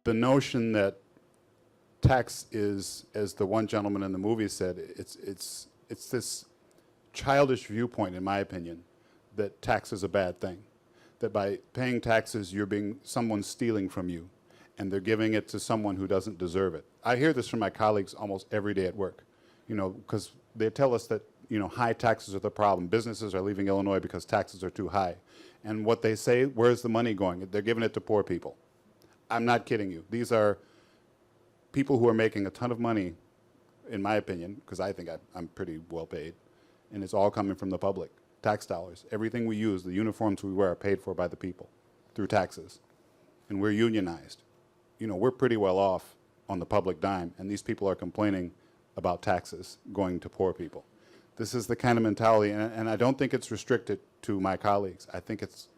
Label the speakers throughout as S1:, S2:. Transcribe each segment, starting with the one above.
S1: the notion that tax is, as the one gentleman in the movie said, it's this childish viewpoint, in my opinion, that tax is a bad thing. That by paying taxes, someone's stealing from you, and they're giving it to someone who doesn't deserve it. I hear this from my colleagues almost every day at work, because they tell us that, high taxes are the problem. Businesses are leaving Illinois because taxes are too high. And what they say, where's the money going? They're giving it to poor people. I'm not kidding you. These are people who are making a ton of money, in my opinion, because I think I'm pretty well paid, and it's all coming from the public. Tax dollars. Everything we use, the uniforms we wear, are paid for by the people through taxes. And we're unionized. We're pretty well off on the public dime, and these people are complaining about taxes going to poor people. This is the kind of mentality, and I don't think it's restricted to my colleagues. I think it's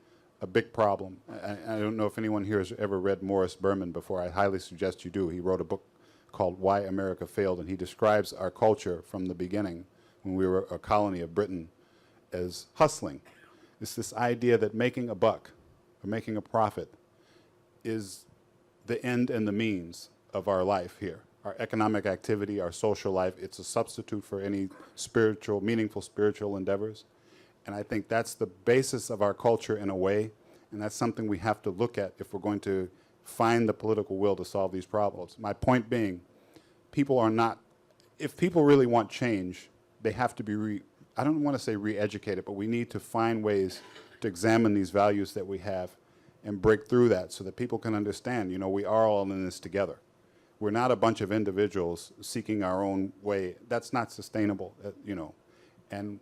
S1: a big problem. I don't know if anyone here has ever read Morris Berman before. I highly suggest you do. He wrote a book called Why America Failed, and he describes our culture from the beginning, when we were a colony of Britain, as hustling. It's this idea that making a buck or making a profit is the end and the means of our life here. Our economic activity, our social life, it's a substitute for any meaningful spiritual endeavors. And I think that's the basis of our culture in a way, and that's something we have to look at if we're going to find the political will to solve these problems. My point being, if people really want change, they have to be I don't want to say re-educated, but we need to find ways to examine these values that we have and break through that so that people can understand, we are all in this together. We're not a bunch of individuals seeking our own way. That's not sustainable, and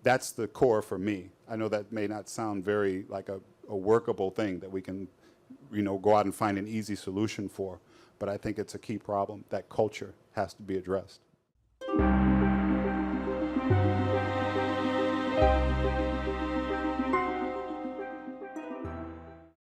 S1: that's the core for me. I know that may not sound very like a workable thing that we can, go out and find an easy solution for, but I think it's a key problem. That culture has to be addressed.